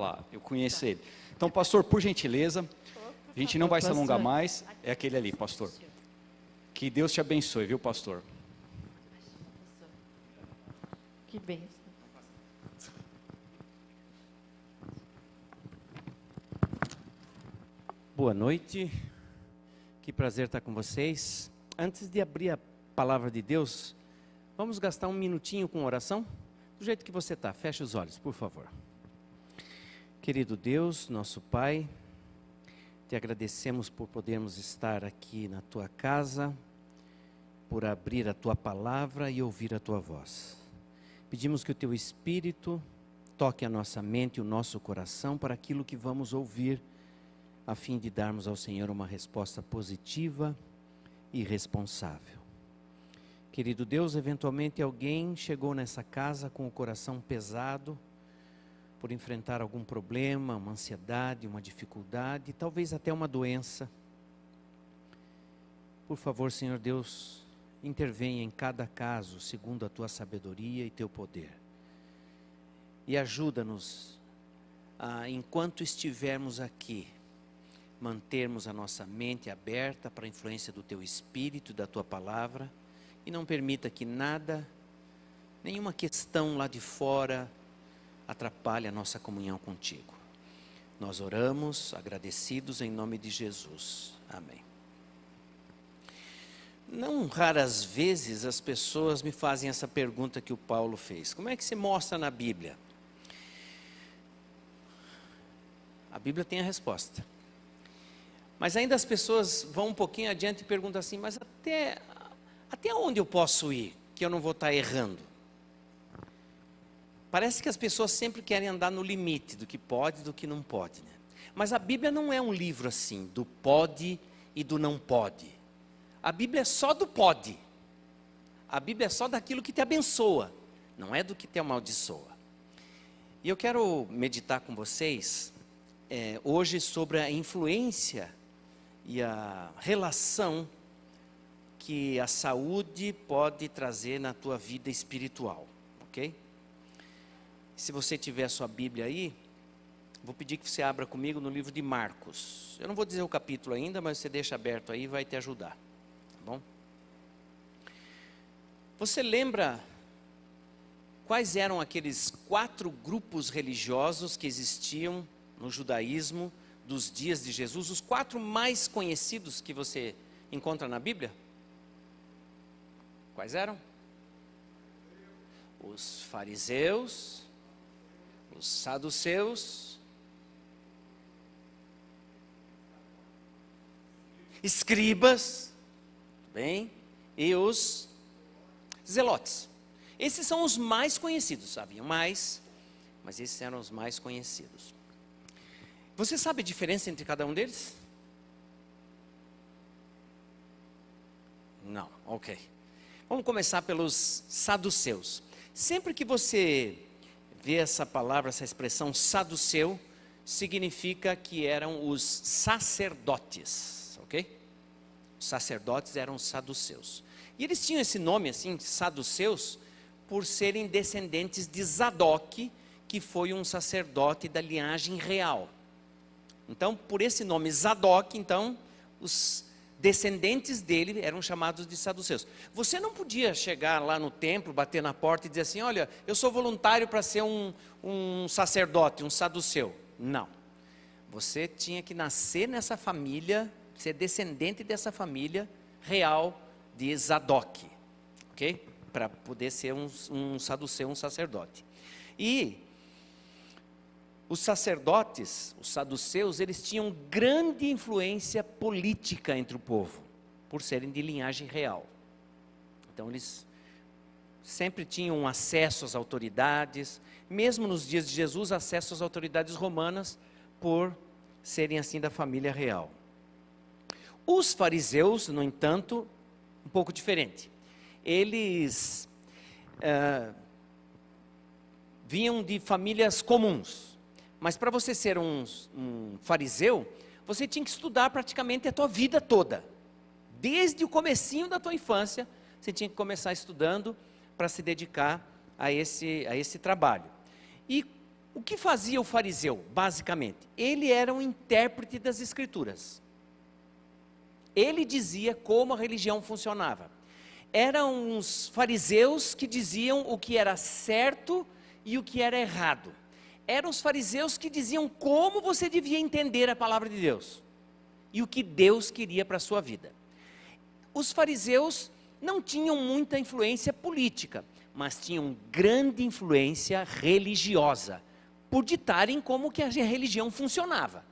lá, eu conheço ele. Então, pastor, por gentileza, a gente não vai se alongar mais, é aquele ali, pastor. Que Deus te abençoe, viu, pastor? Que bênção. Boa noite, que prazer estar com vocês. Antes de abrir a palavra de Deus, vamos gastar um minutinho com oração? Do jeito que você está, feche os olhos, por favor. Querido Deus, nosso Pai, te agradecemos por podermos estar aqui na Tua casa, por abrir a Tua palavra e ouvir a Tua voz. Pedimos que o Teu Espírito toque a nossa mente e o nosso coração para aquilo que vamos ouvir, a fim de darmos ao Senhor uma resposta positiva e responsável. Querido Deus, eventualmente alguém chegou nessa casa com o coração pesado, por enfrentar algum problema, uma ansiedade, uma dificuldade, talvez até uma doença. Por favor, Senhor Deus, intervenha em cada caso, segundo a Tua sabedoria e Teu poder. E ajuda-nos a, enquanto estivermos aqui, mantermos a nossa mente aberta para a influência do Teu Espírito e da Tua Palavra, e não permita que nada, nenhuma questão lá de fora, atrapalhe a nossa comunhão contigo. Nós oramos agradecidos em nome de Jesus. Amém. Não raras vezes as pessoas me fazem essa pergunta que o Paulo fez. Como é que se mostra na Bíblia? A Bíblia tem a resposta. Mas ainda as pessoas vão um pouquinho adiante e perguntam assim, mas até onde eu posso ir que eu não vou estar errando? Parece que as pessoas sempre querem andar no limite do que pode e do que não pode, né? Mas a Bíblia não é um livro assim, do pode e do não pode. A Bíblia é só do pode. A Bíblia é só daquilo que te abençoa, não é do que te amaldiçoa. E eu quero meditar com vocês hoje sobre a influência e a relação que a saúde pode trazer na tua vida espiritual, ok? Se você tiver a sua Bíblia aí, vou pedir que você abra comigo no livro de Marcos. Eu não vou dizer o capítulo ainda, mas você deixa aberto aí e vai te ajudar, tá bom? Você lembra quais eram aqueles 4 grupos religiosos que existiam no judaísmo dos dias de Jesus? Os 4 mais conhecidos que você encontra na Bíblia? Quais eram? Os fariseus, os saduceus, escribas, bem, e os zelotes. Esses são os mais conhecidos, haviam mais, mas esses eram os mais conhecidos. Você sabe a diferença entre cada um deles? Não, ok. Vamos começar pelos saduceus. Sempre que você vê essa palavra, essa expressão saduceu, significa que eram os sacerdotes, ok? Os sacerdotes eram os saduceus. E eles tinham esse nome assim, saduceus, por serem descendentes de Zadok, que foi um sacerdote da linhagem real. Então, por esse nome Zadok, então, os descendentes dele eram chamados de saduceus. Você não podia chegar lá no templo, bater na porta e dizer assim, olha, eu sou voluntário para ser um sacerdote, um saduceu. Não. Você tinha que nascer nessa família, ser descendente dessa família real de Zadok, ok? Para poder ser um saduceu, um sacerdote. E os sacerdotes, os saduceus, eles tinham grande influência política entre o povo, por serem de linhagem real. Então eles sempre tinham acesso às autoridades, mesmo nos dias de Jesus, acesso às autoridades romanas, por serem assim da família real. Os fariseus, no entanto, um pouco diferente. Eles vinham de famílias comuns. Mas para você ser um fariseu, você tinha que estudar praticamente a tua vida toda. Desde o comecinho da tua infância, você tinha que começar estudando para se dedicar a esse trabalho. E O que fazia o fariseu, basicamente? Ele era um intérprete das Escrituras. Ele dizia como a religião funcionava. Eram os fariseus que diziam o que era certo e o que era errado. Eram os fariseus que diziam como você devia entender a palavra de Deus e o que Deus queria para a sua vida. Os fariseus não tinham muita influência política, mas tinham grande influência religiosa, por ditarem como que a religião funcionava.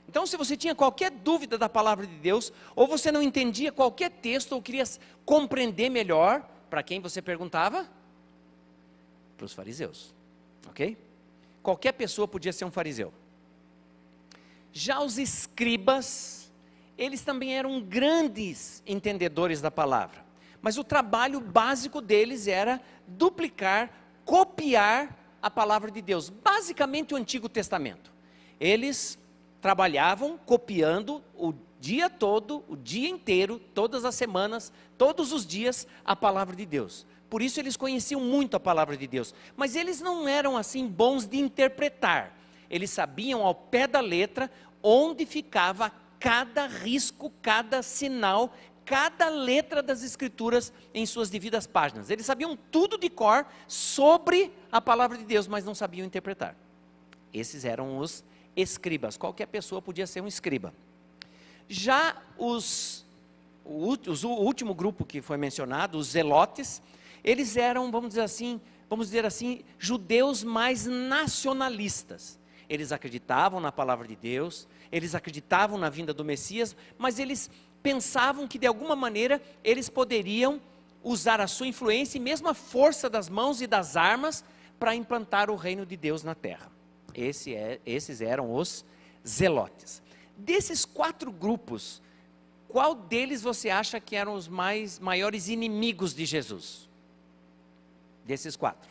Então, se você tinha qualquer dúvida da palavra de Deus, ou você não entendia qualquer texto, ou queria compreender melhor, para quem você perguntava? Para os fariseus, ok? Qualquer pessoa podia ser um fariseu. Já os escribas, eles também eram grandes entendedores da palavra, mas o trabalho básico deles era duplicar, copiar a palavra de Deus, basicamente o Antigo Testamento. Eles trabalhavam copiando o dia todo, o dia inteiro, todas as semanas, todos os dias, a palavra de Deus. Por isso eles conheciam muito a palavra de Deus, mas eles não eram assim bons de interpretar. Eles sabiam ao pé da letra onde ficava cada risco, cada sinal, cada letra das Escrituras em suas devidas páginas. Eles sabiam tudo de cor sobre a palavra de Deus, mas não sabiam interpretar. Esses eram os escribas. Qualquer pessoa podia ser um escriba. Já o último grupo que foi mencionado, os zelotes, eles eram, vamos dizer assim, judeus mais nacionalistas. Eles acreditavam na palavra de Deus, eles acreditavam na vinda do Messias, mas eles pensavam que de alguma maneira eles poderiam usar a sua influência e mesmo a força das mãos e das armas para implantar o reino de Deus na terra. Esses eram os zelotes. Desses 4 grupos, qual deles você acha que eram os maiores inimigos de Jesus? Desses 4.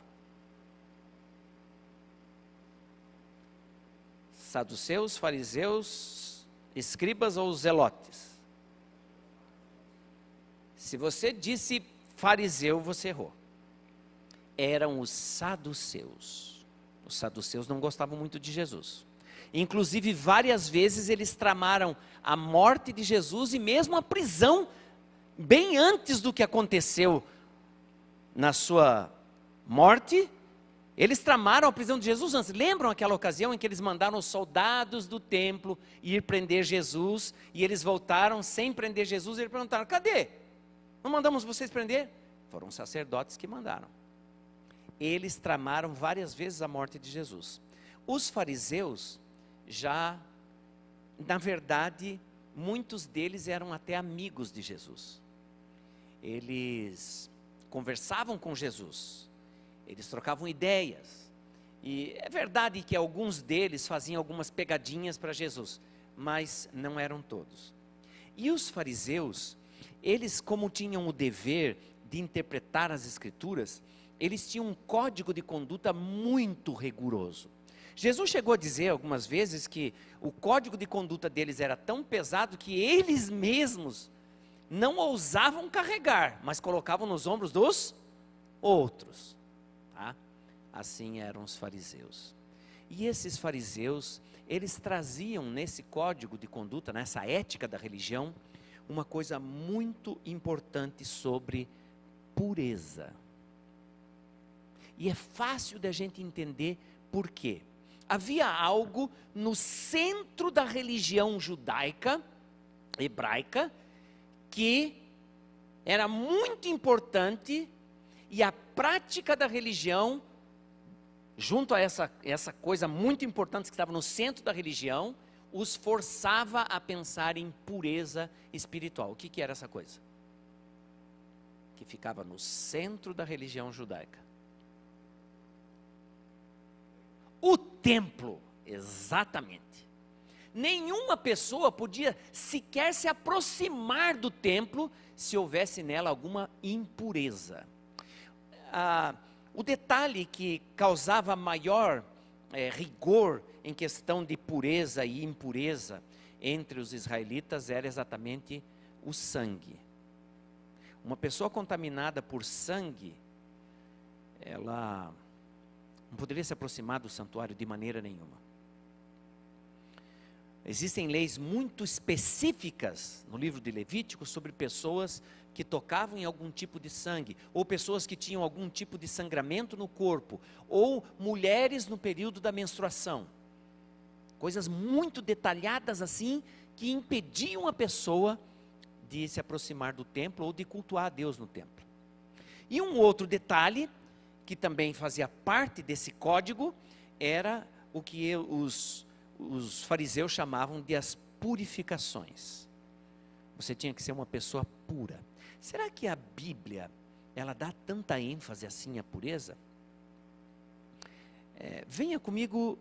Saduceus, fariseus, escribas ou zelotes? Se você disse fariseu, você errou. Eram os saduceus. Os saduceus não gostavam muito de Jesus. Inclusive, várias vezes eles tramaram a morte de Jesus e mesmo a prisão, bem antes do que aconteceu na sua morte. Eles tramaram a prisão de Jesus antes. Lembram aquela ocasião em que eles mandaram os soldados do templo ir prender Jesus, e eles voltaram sem prender Jesus, e eles perguntaram: cadê? Não mandamos vocês prender? Foram os sacerdotes que mandaram. Eles tramaram várias vezes a morte de Jesus. Os fariseus já, na verdade, muitos deles eram até amigos de Jesus. Eles conversavam com Jesus, eles trocavam ideias, e é verdade que alguns deles faziam algumas pegadinhas para Jesus, mas não eram todos. E os fariseus, eles, como tinham o dever de interpretar as Escrituras, eles tinham um código de conduta muito rigoroso. Jesus chegou a dizer algumas vezes que o código de conduta deles era tão pesado que eles mesmos não ousavam carregar, mas colocavam nos ombros dos outros. Tá? Assim eram os fariseus. E esses fariseus, eles traziam nesse código de conduta, nessa ética da religião, uma coisa muito importante sobre pureza. E é fácil da gente entender por quê. Havia algo no centro da religião judaica, hebraica, que era muito importante, e a prática da religião, junto a essa coisa muito importante que estava no centro da religião, os forçava a pensar em pureza espiritual. O que era essa coisa? Que ficava no centro da religião judaica. O templo, exatamente. Nenhuma pessoa podia sequer se aproximar do templo se houvesse nela alguma impureza. O detalhe que causava maior rigor em questão de pureza e impureza entre os israelitas era exatamente o sangue. Uma pessoa contaminada por sangue, ela Não poderia se aproximar do santuário de maneira nenhuma. Existem leis muito específicas no livro de Levítico sobre pessoas que tocavam em algum tipo de sangue, ou pessoas que tinham algum tipo de sangramento no corpo, ou mulheres no período da menstruação. Coisas muito detalhadas assim, que impediam a pessoa de se aproximar do templo ou de cultuar a Deus no templo. E um outro detalhe, que também fazia parte desse código, era o que os fariseus chamavam de as purificações. Você tinha que ser uma pessoa pura. Será que a Bíblia, ela dá tanta ênfase assim à pureza? Venha comigo,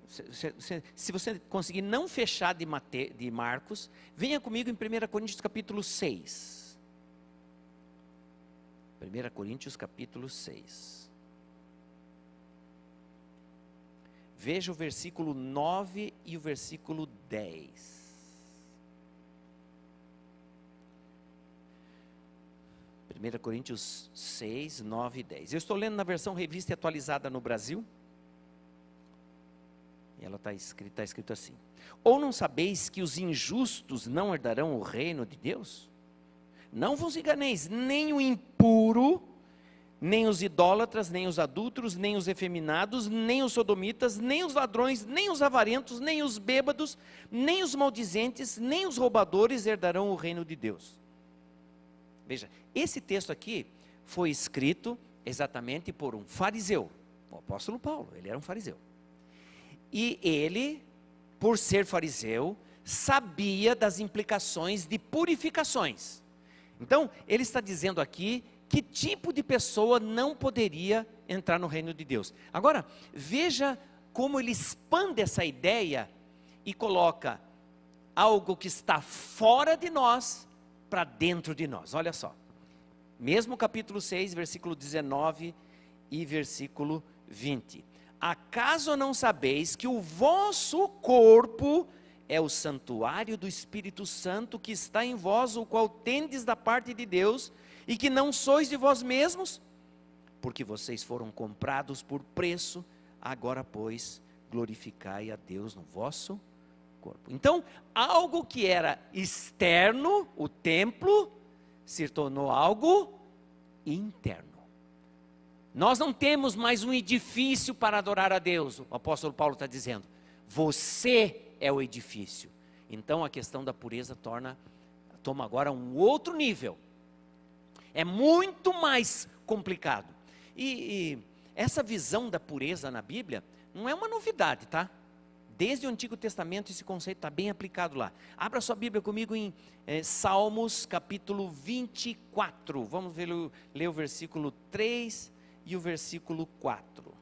se você conseguir não fechar de Marcos, venha comigo em 1 Coríntios capítulo 6. 1 Coríntios capítulo 6. Veja o versículo 9 e o versículo 10. 1 Coríntios 6, 9 e 10. Eu estou lendo na versão revista e atualizada no Brasil. E ela está escrito assim: ou não sabeis que os injustos não herdarão o reino de Deus? Não vos enganeis, nem o impuro, nem os idólatras, nem os adúlteros, nem os efeminados, nem os sodomitas, nem os ladrões, nem os avarentos, nem os bêbados, nem os maldizentes, nem os roubadores herdarão o reino de Deus. Veja, esse texto aqui foi escrito exatamente por um fariseu, o apóstolo Paulo. Ele era um fariseu. E ele, por ser fariseu, sabia das implicações de purificações. Então, ele está dizendo aqui que tipo de pessoa não poderia entrar no reino de Deus. Agora, veja como ele expande essa ideia e coloca algo que está fora de nós para dentro de nós. Olha só, mesmo capítulo 6, versículo 19 e versículo 20. Acaso não sabeis que o vosso corpo é o santuário do Espírito Santo que está em vós, o qual tendes da parte de Deus, e que não sois de vós mesmos? Porque vocês foram comprados por preço, agora, pois, glorificai a Deus no vosso corpo. Então, algo que era externo, o templo, se tornou algo interno. Nós não temos mais um edifício para adorar a Deus. O apóstolo Paulo está dizendo, você é o edifício. Então a questão da pureza toma agora um outro nível. É muito mais complicado. E essa visão da pureza na Bíblia não é uma novidade, tá? Desde o Antigo Testamento esse conceito está bem aplicado lá. Abra sua Bíblia comigo em Salmos capítulo 24. Vamos ler o versículo 3 e o versículo 4.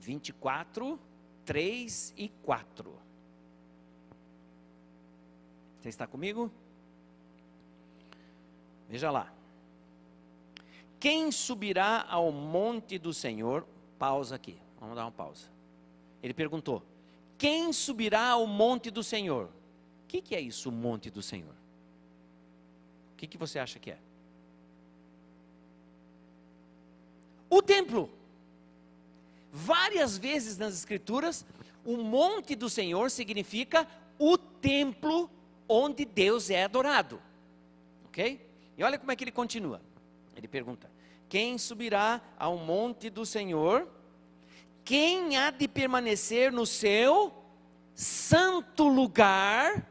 24, 3 e 4. Você está comigo? Veja lá. Quem subirá ao monte do Senhor? Pausa aqui, vamos dar uma pausa. Ele perguntou, quem subirá ao monte do Senhor? O que é isso, o monte do Senhor? O que você acha que é? O templo. Várias vezes nas Escrituras, o monte do Senhor significa o templo onde Deus é adorado. Ok? E olha como é que ele continua. Ele pergunta, quem subirá ao monte do Senhor? Quem há de permanecer no seu santo lugar?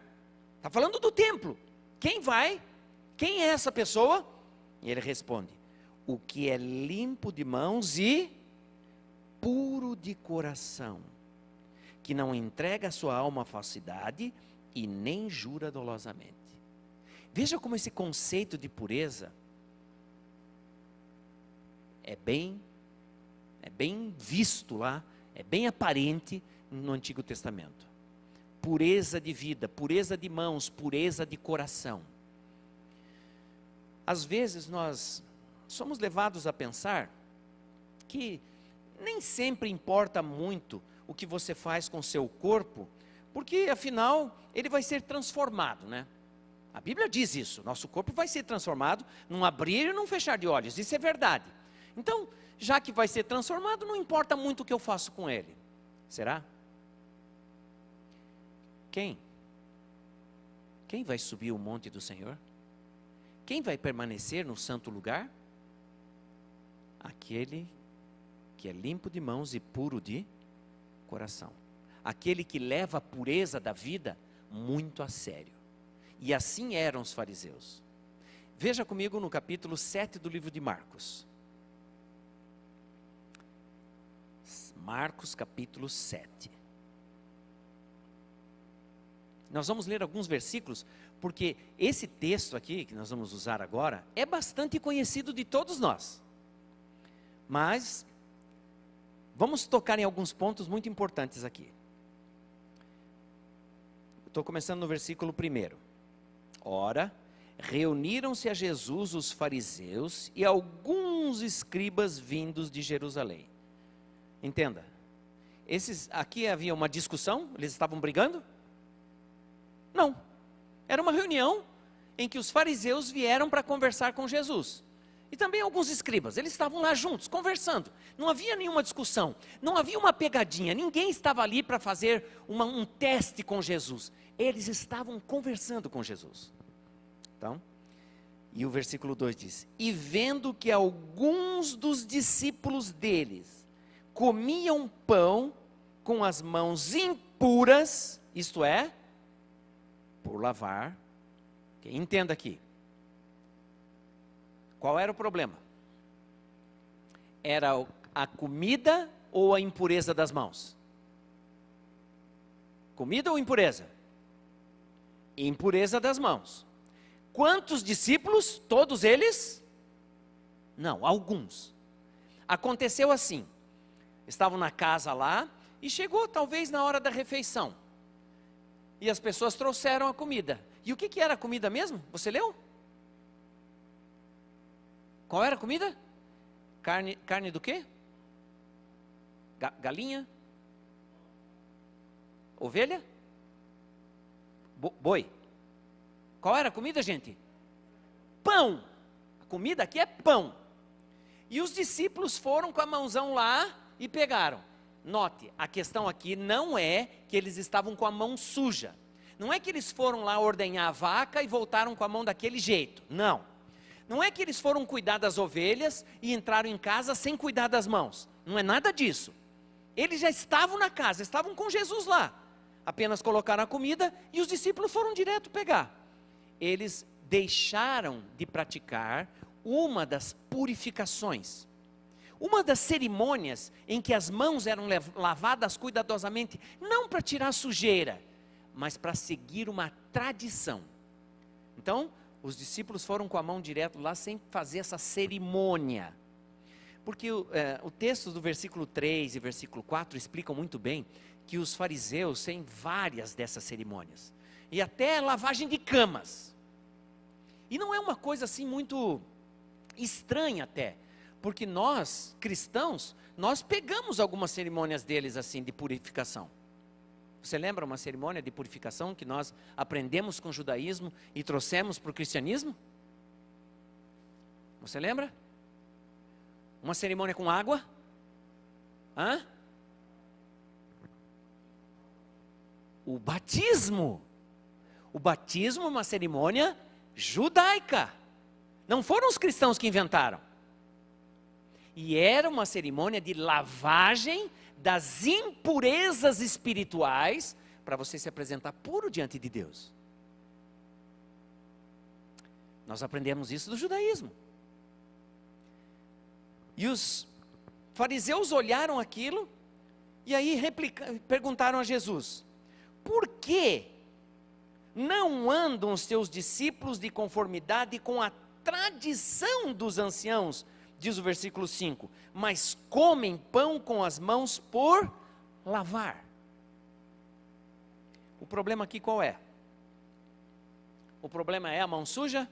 Está falando do templo. Quem vai? Quem é essa pessoa? E ele responde, o que é limpo de mãos e puro de coração, que não entrega a sua alma à falsidade e nem jura dolosamente. Veja como esse conceito de pureza é bem visto lá, é bem aparente no Antigo Testamento. Pureza de vida, pureza de mãos, pureza de coração. Às vezes nós somos levados a pensar que nem sempre importa muito o que você faz com o seu corpo, porque afinal ele vai ser transformado, né? A Bíblia diz isso, nosso corpo vai ser transformado num abrir e num fechar de olhos, isso é verdade. Então, já que vai ser transformado, não importa muito o que eu faço com ele. Será? Quem vai subir o monte do Senhor? Quem vai permanecer no santo lugar? Aquele que é limpo de mãos e puro de coração. Aquele que leva a pureza da vida muito a sério. E assim eram os fariseus. Veja comigo no capítulo 7 do livro de Marcos. Marcos capítulo 7. Nós vamos ler alguns versículos, porque esse texto aqui, que nós vamos usar agora, é bastante conhecido de todos nós. Mas, vamos tocar em alguns pontos muito importantes aqui. Estou começando no versículo 1. Ora, reuniram-se a Jesus os fariseus e alguns escribas vindos de Jerusalém. Entenda, aqui havia uma discussão, eles estavam brigando? Não, era uma reunião em que os fariseus vieram para conversar com Jesus. E também alguns escribas, eles estavam lá juntos, conversando. Não havia nenhuma discussão, não havia uma pegadinha, ninguém estava ali para fazer um teste com Jesus. Eles estavam conversando com Jesus. Então, e o versículo 2 diz: e vendo que alguns dos discípulos deles comiam pão com as mãos impuras, isto é, por lavar. Entenda aqui. Qual era o problema? Era a comida ou a impureza das mãos? Comida ou impureza? Impureza das mãos. Quantos discípulos? Todos eles? Não, alguns. Aconteceu assim. Estavam na casa lá e chegou talvez na hora da refeição. E as pessoas trouxeram a comida. E o que era a comida mesmo? Você leu? Qual era a comida? Carne do quê? Galinha? Ovelha? Boi? Qual era a comida, gente? Pão. A comida aqui é pão. E os discípulos foram com a mãozão lá e pegaram. Note, a questão aqui não é que eles estavam com a mão suja. Não é que eles foram lá ordenhar a vaca e voltaram com a mão daquele jeito. Não. Não é que eles foram cuidar das ovelhas e entraram em casa sem cuidar das mãos. Não é nada disso. Eles já estavam na casa, estavam com Jesus lá. Apenas colocaram a comida e os discípulos foram direto pegar. Eles deixaram de praticar uma das purificações. Uma das cerimônias em que as mãos eram lavadas cuidadosamente, não para tirar sujeira, mas para seguir uma tradição. Então, os discípulos foram com a mão direto lá, sem fazer essa cerimônia. Porque o texto do versículo 3 e versículo 4 explicam muito bem que os fariseus têm várias dessas cerimônias. E até lavagem de camas. E não é uma coisa assim muito estranha até. Porque nós, cristãos, nós pegamos algumas cerimônias deles assim de purificação. Você lembra uma cerimônia de purificação que nós aprendemos com o judaísmo e trouxemos para o cristianismo? Você lembra? Uma cerimônia com água? Hã? O batismo. O batismo é uma cerimônia judaica. Não foram os cristãos que inventaram. E era uma cerimônia de lavagem das impurezas espirituais para você se apresentar puro diante de Deus. Nós aprendemos isso do judaísmo. E os fariseus olharam aquilo e aí perguntaram a Jesus: por que não andam os teus discípulos de conformidade com a tradição dos anciãos? Diz o versículo 5, mas comem pão com as mãos por lavar. O problema aqui qual é? O problema é a mão suja?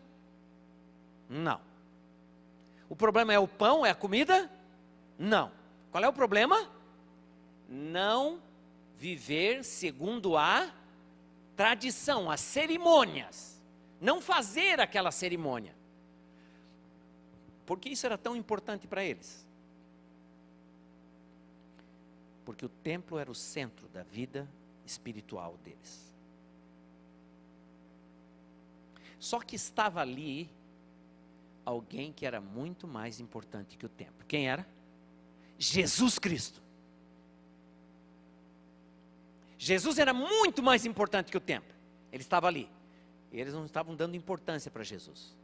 Não. O problema é o pão, é a comida? Não. Qual é o problema? Não viver segundo a tradição, as cerimônias. não fazer aquela cerimônia. Por que isso era tão importante para eles? Porque o templo era o centro da vida espiritual deles. Só que estava ali alguém que era muito mais importante que o templo. Quem era? Jesus Cristo. Jesus era muito mais importante que o templo. Ele estava ali. E eles não estavam dando importância para Jesus.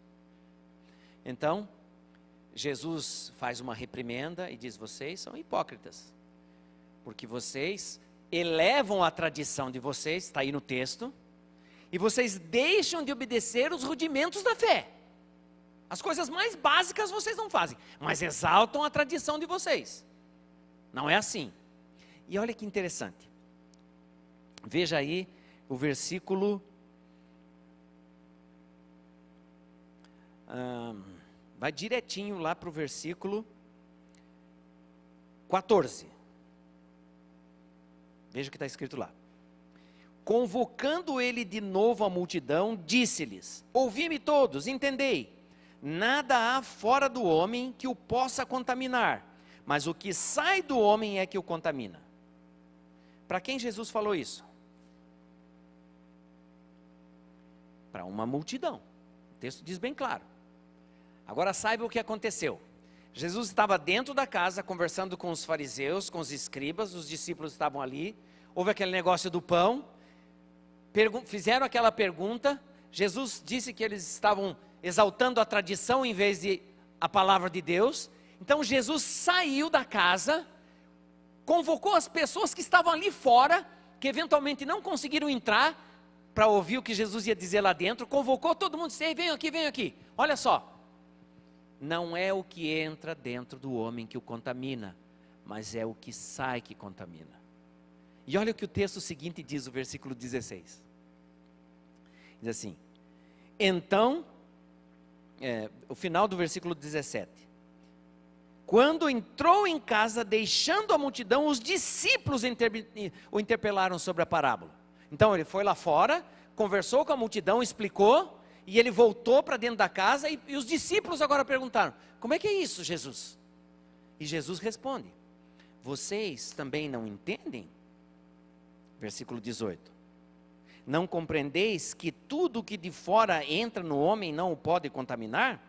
Então, Jesus faz uma reprimenda e diz: vocês são hipócritas. Porque vocês elevam a tradição de vocês, está aí no texto, e vocês deixam de obedecer os rudimentos da fé. As coisas mais básicas vocês não fazem, mas exaltam a tradição de vocês. Não é assim. E olha que interessante. Veja aí o versículo... vai direitinho lá para o versículo 14. Veja o que está escrito lá. Convocando ele de novo a multidão, disse-lhes: ouvi-me todos, entendei. Nada há fora do homem que o possa contaminar, mas o que sai do homem é que o contamina. Para quem Jesus falou isso? Para uma multidão. O texto diz bem claro. Agora saiba o que aconteceu. Jesus estava dentro da casa conversando com os fariseus, com os escribas, os discípulos estavam ali. Houve aquele negócio do pão, fizeram aquela pergunta. Jesus disse que eles estavam exaltando a tradição em vez de a palavra de Deus. Então Jesus saiu da casa, convocou as pessoas que estavam ali fora, que eventualmente não conseguiram entrar para ouvir o que Jesus ia dizer lá dentro. Convocou todo mundo e disse: venham aqui, olha só. Não é o que entra dentro do homem que o contamina, mas é o que sai que contamina. E olha o que o texto seguinte diz, o versículo 16. Diz assim: então, o final do versículo 17. Quando entrou em casa, deixando a multidão, os discípulos o interpelaram sobre a parábola. Então ele foi lá fora, conversou com a multidão, explicou, e ele voltou para dentro da casa, e os discípulos agora perguntaram: como é que é isso, Jesus? E Jesus responde: vocês também não entendem? Versículo 18. Não compreendeis que tudo que de fora entra no homem não o pode contaminar?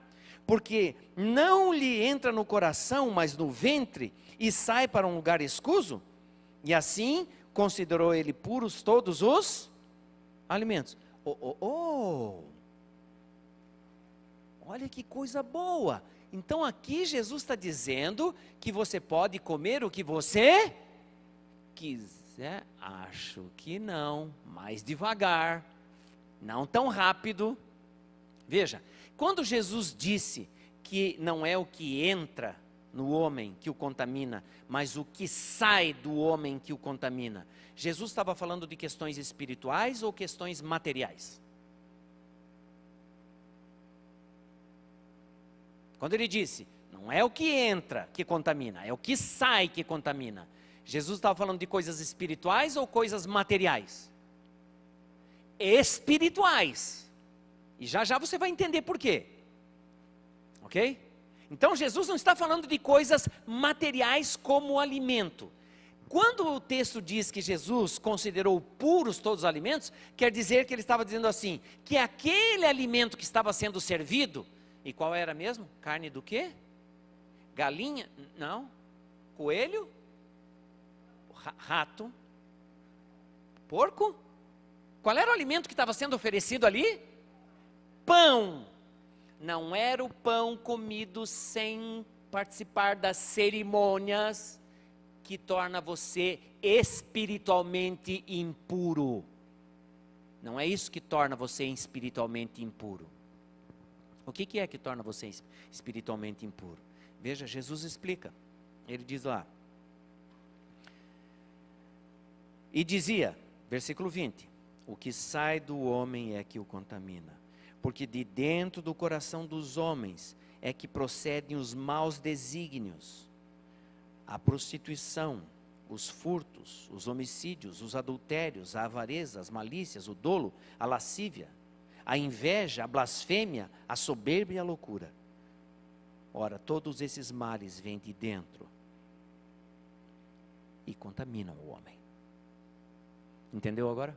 Porque não lhe entra no coração, mas no ventre, e sai para um lugar escuso? E assim considerou ele puros todos os alimentos. Olha que coisa boa. Então aqui Jesus está dizendo que você pode comer o que você quiser. Acho que não, mais devagar, não tão rápido. Veja, quando Jesus disse que não é o que entra no homem que o contamina, mas o que sai do homem que o contamina, Jesus estava falando de questões espirituais ou questões materiais? Quando ele disse, não é o que entra que contamina, é o que sai que contamina, Jesus estava falando de coisas espirituais ou coisas materiais? Espirituais. E já já você vai entender por quê. Ok? Então Jesus não está falando de coisas materiais como alimento. Quando o texto diz que Jesus considerou puros todos os alimentos, quer dizer que ele estava dizendo assim, que aquele alimento que estava sendo servido, e qual era mesmo? Carne do quê? Galinha? Não. Coelho? Rato? Porco? Qual era o alimento que estava sendo oferecido ali? Pão. Não era o pão comido sem participar das cerimônias que torna você espiritualmente impuro. Não é isso que torna você espiritualmente impuro. O que é que torna você espiritualmente impuro? Veja, Jesus explica. Ele diz lá. E dizia, versículo 20, o que sai do homem é que o contamina, porque de dentro do coração dos homens é que procedem os maus desígnios, a prostituição, os furtos, os homicídios, os adultérios, a avareza, as malícias, o dolo, a lascívia, a inveja, a blasfêmia, a soberba e a loucura. Ora, todos esses males vêm de dentro e contaminam o homem. Entendeu agora?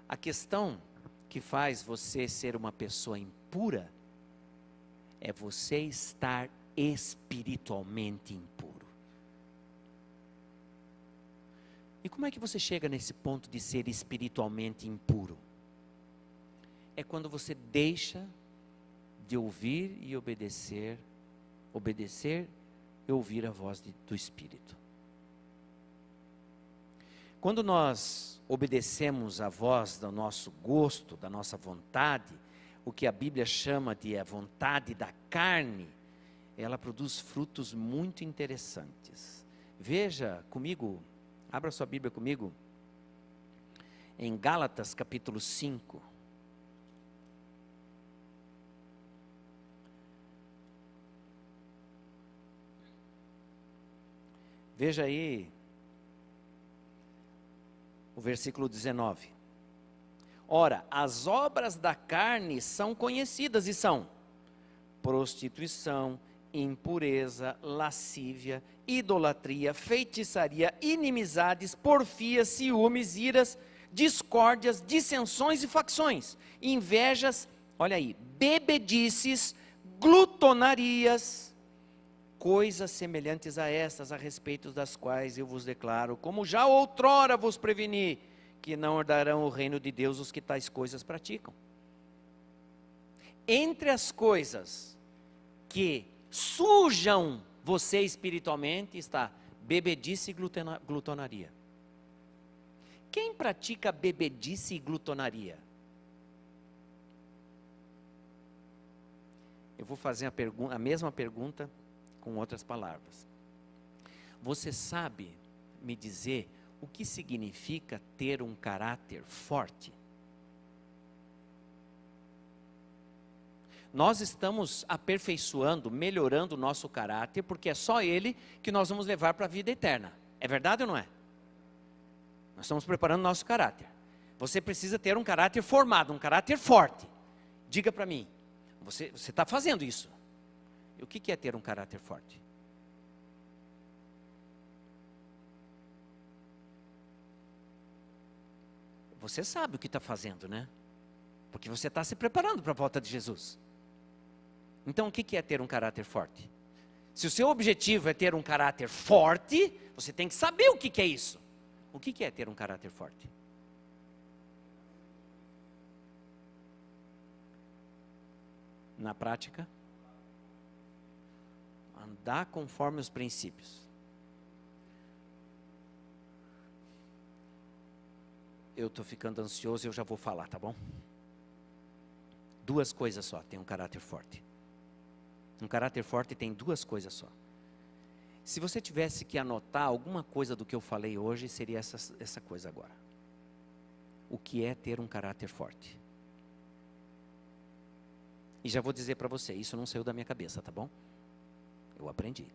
A questão que faz você ser uma pessoa impura é você estar espiritualmente impuro. E como é que você chega nesse ponto de ser espiritualmente impuro? É quando você deixa de ouvir e obedecer e ouvir a voz do Espírito. Quando nós obedecemos a voz do nosso gosto, da nossa vontade, o que a Bíblia chama de a vontade da carne, ela produz frutos muito interessantes. Veja comigo, abra sua Bíblia comigo, em Gálatas capítulo 5. Veja aí o versículo 19. Ora, as obras da carne são conhecidas e são prostituição, impureza, lascívia, idolatria, feitiçaria, inimizades, porfias, ciúmes, iras, discórdias, dissensões e facções, invejas, olha aí, bebedices, glutonarias, coisas semelhantes a estas, a respeito das quais eu vos declaro, como já outrora vos preveni, que não herdarão o reino de Deus os que tais coisas praticam. Entre as coisas que sujam você espiritualmente está bebedice e glutonaria. Quem pratica bebedice e glutonaria? Eu vou fazer a mesma pergunta com outras palavras. Você sabe me dizer o que significa ter um caráter forte? Nós estamos aperfeiçoando, melhorando o nosso caráter, porque é só ele que nós vamos levar para a vida eterna. É verdade ou não é? Nós estamos preparando o nosso caráter. Você precisa ter um caráter formado, um caráter forte. Diga para mim, você está fazendo isso. E o que é ter um caráter forte? Você sabe o que está fazendo, né? Porque você está se preparando para a volta de Jesus. Então o que é ter um caráter forte? Se o seu objetivo é ter um caráter forte, você tem que saber o que é isso. O que é ter um caráter forte? Na prática, andar conforme os princípios. Eu estou ficando ansioso e eu já vou falar, tá bom? Duas coisas só tem um caráter forte. Um caráter forte tem duas coisas só. Se você tivesse que anotar alguma coisa do que eu falei hoje, seria essa coisa agora. O que é ter um caráter forte? E já vou dizer para você, isso não saiu da minha cabeça, tá bom? Eu aprendi.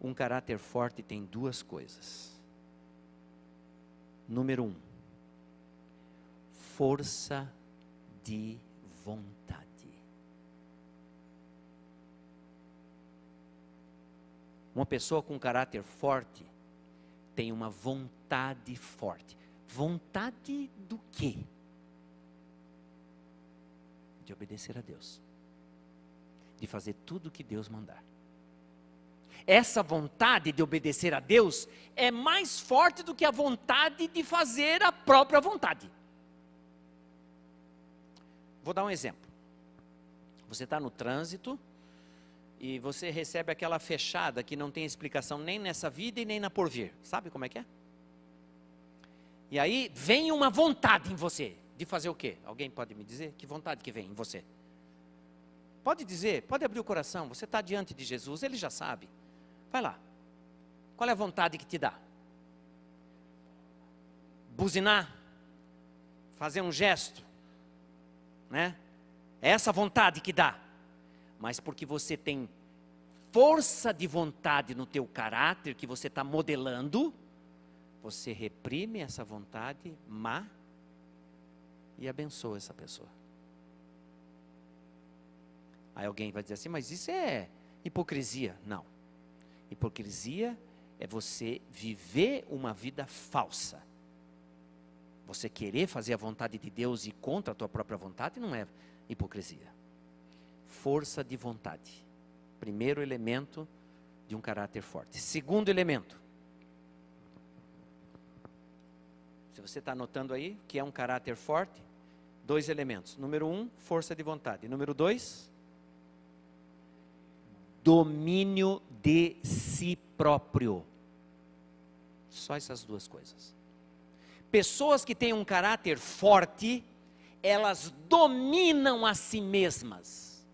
Um caráter forte tem duas coisas. Número 1, força de vontade. Uma pessoa com caráter forte tem uma vontade forte. Vontade do quê? De obedecer a Deus. De fazer tudo o que Deus mandar. Essa vontade de obedecer a Deus é mais forte do que a vontade de fazer a própria vontade. Vou dar um exemplo. Você está no trânsito e você recebe aquela fechada que não tem explicação nem nessa vida e nem na porvir. Sabe como é que é? E aí vem uma vontade em você de fazer o quê? Alguém pode me dizer? Que vontade que vem em você? Pode dizer, pode abrir o coração. Você está diante de Jesus, Ele já sabe. Vai lá. Qual é a vontade que te dá? Buzinar? Fazer um gesto? Né? É essa vontade que dá. Mas porque você tem força de vontade no teu caráter, que você está modelando, você reprime essa vontade má e abençoa essa pessoa. Aí alguém vai dizer assim, mas isso é hipocrisia. Não. Hipocrisia é você viver uma vida falsa. Você querer fazer a vontade de Deus e ir contra a tua própria vontade não é hipocrisia. Força de vontade. Primeiro elemento de um caráter forte. Segundo elemento. Se você está anotando aí, que é um caráter forte, 2 elementos. Número 1, força de vontade. Número 2, domínio de si próprio. Só essas 2 coisas. Pessoas que têm um caráter forte, elas dominam a si mesmas.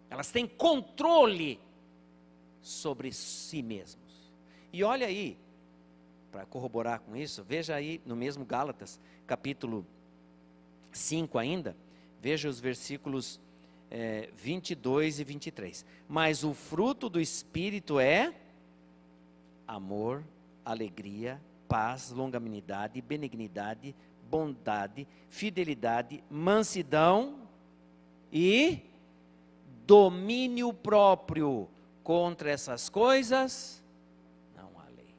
Elas têm controle sobre si mesmos. E olha aí, para corroborar com isso, veja aí no mesmo Gálatas, capítulo 5 ainda, veja os versículos 22 e 23. Mas o fruto do Espírito é amor, alegria, paz, longanimidade, benignidade, bondade, fidelidade, mansidão e domínio próprio. Contra essas coisas não há lei.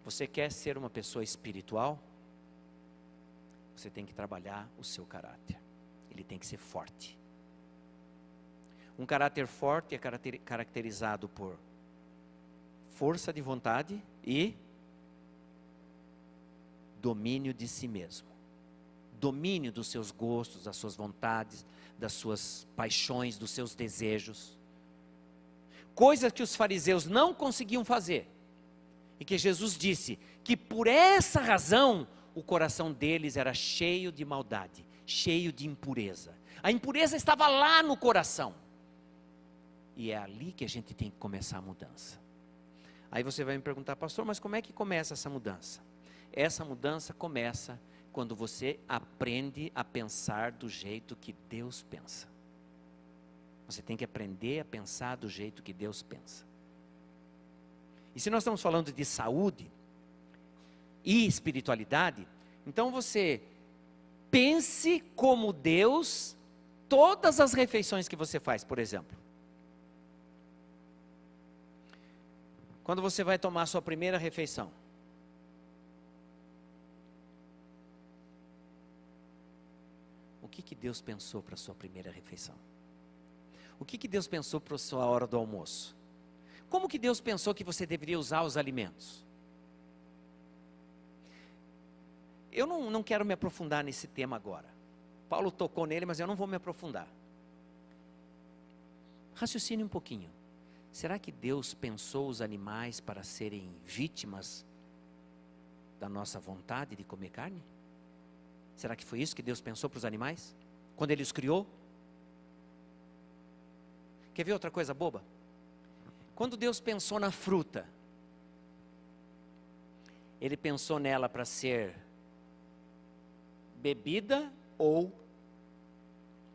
Você quer ser uma pessoa espiritual? Você tem que trabalhar o seu caráter. Ele tem que ser forte. Um caráter forte é caracterizado por força de vontade e domínio de si mesmo. Domínio dos seus gostos, das suas vontades, das suas paixões, dos seus desejos. Coisas que os fariseus não conseguiam fazer. E que Jesus disse que por essa razão o coração deles era cheio de maldade, cheio de impureza. A impureza estava lá no coração. E é ali que a gente tem que começar a mudança. Aí você vai me perguntar, pastor, mas como é que começa essa mudança? Essa mudança começa quando você aprende a pensar do jeito que Deus pensa. Você tem que aprender a pensar do jeito que Deus pensa. E se nós estamos falando de saúde e espiritualidade, então você pense como Deus todas as refeições que você faz, por exemplo. Quando você vai tomar a sua primeira refeição, o que Deus pensou para a sua primeira refeição? O que Deus pensou para a sua hora do almoço? Como que Deus pensou que você deveria usar os alimentos? Eu não quero me aprofundar nesse tema agora. Paulo tocou nele, mas eu não vou me aprofundar. Raciocine um pouquinho. Será que Deus pensou os animais para serem vítimas da nossa vontade de comer carne? Será que foi isso que Deus pensou para os animais? Quando Ele os criou? Quer ver outra coisa boba? Quando Deus pensou na fruta, Ele pensou nela para ser bebida ou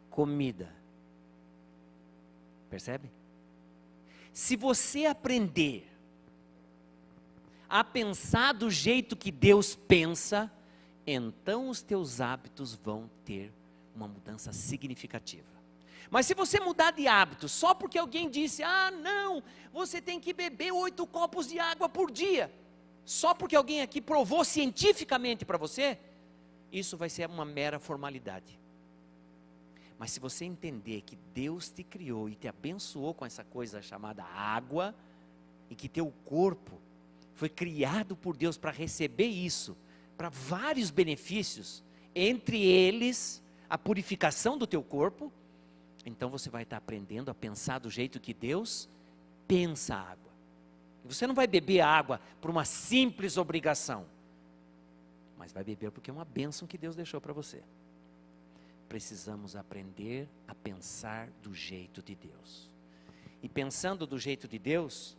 comida. Percebe? Se você aprender a pensar do jeito que Deus pensa, então os teus hábitos vão ter uma mudança significativa. Mas se você mudar de hábito só porque alguém disse, não, você tem que beber 8 copos de água por dia, só porque alguém aqui provou cientificamente para você, isso vai ser uma mera formalidade. Mas se você entender que Deus te criou e te abençoou com essa coisa chamada água, e que teu corpo foi criado por Deus para receber isso, para vários benefícios, entre eles a purificação do teu corpo, então você vai estar aprendendo a pensar do jeito que Deus pensa a água. E você não vai beber a água por uma simples obrigação, mas vai beber porque é uma bênção que Deus deixou para você. Precisamos aprender a pensar do jeito de Deus. E pensando do jeito de Deus,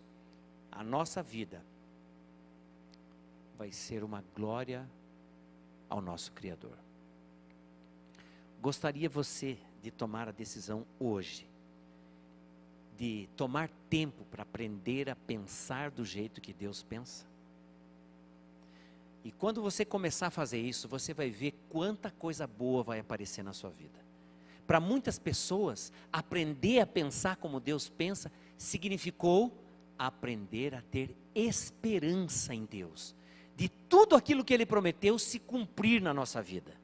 a nossa vida vai ser uma glória ao nosso Criador. Gostaria você de tomar a decisão hoje, de tomar tempo para aprender a pensar do jeito que Deus pensa? E quando você começar a fazer isso, você vai ver quanta coisa boa vai aparecer na sua vida. Para muitas pessoas, aprender a pensar como Deus pensa significou aprender a ter esperança em Deus, de tudo aquilo que Ele prometeu se cumprir na nossa vida.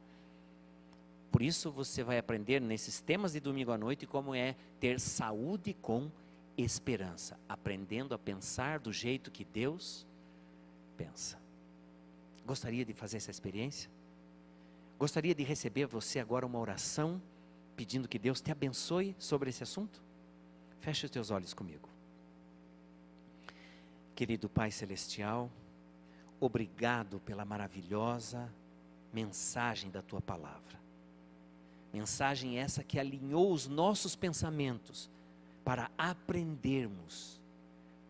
Por isso você vai aprender nesses temas de domingo à noite como é ter saúde com esperança, aprendendo a pensar do jeito que Deus pensa. Gostaria de fazer essa experiência? Gostaria de receber você agora uma oração pedindo que Deus te abençoe sobre esse assunto? Feche os teus olhos comigo. Querido Pai Celestial, obrigado pela maravilhosa mensagem da Tua Palavra. Mensagem essa que alinhou os nossos pensamentos para aprendermos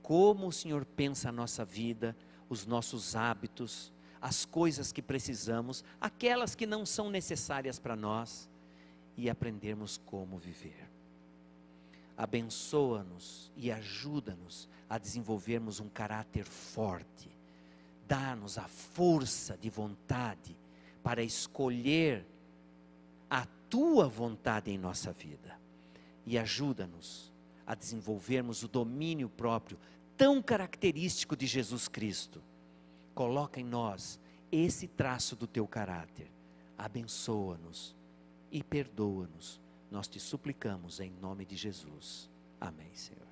como o Senhor pensa a nossa vida, os nossos hábitos, as coisas que precisamos, aquelas que não são necessárias para nós, e aprendermos como viver. Abençoa-nos e ajuda-nos a desenvolvermos um caráter forte. Dá-nos a força de vontade para escolher a Tua vontade em nossa vida. E ajuda-nos a desenvolvermos o domínio próprio, tão característico de Jesus Cristo. Coloca em nós esse traço do Teu caráter. Abençoa-nos e perdoa-nos. Nós te suplicamos em nome de Jesus. Amém, Senhor.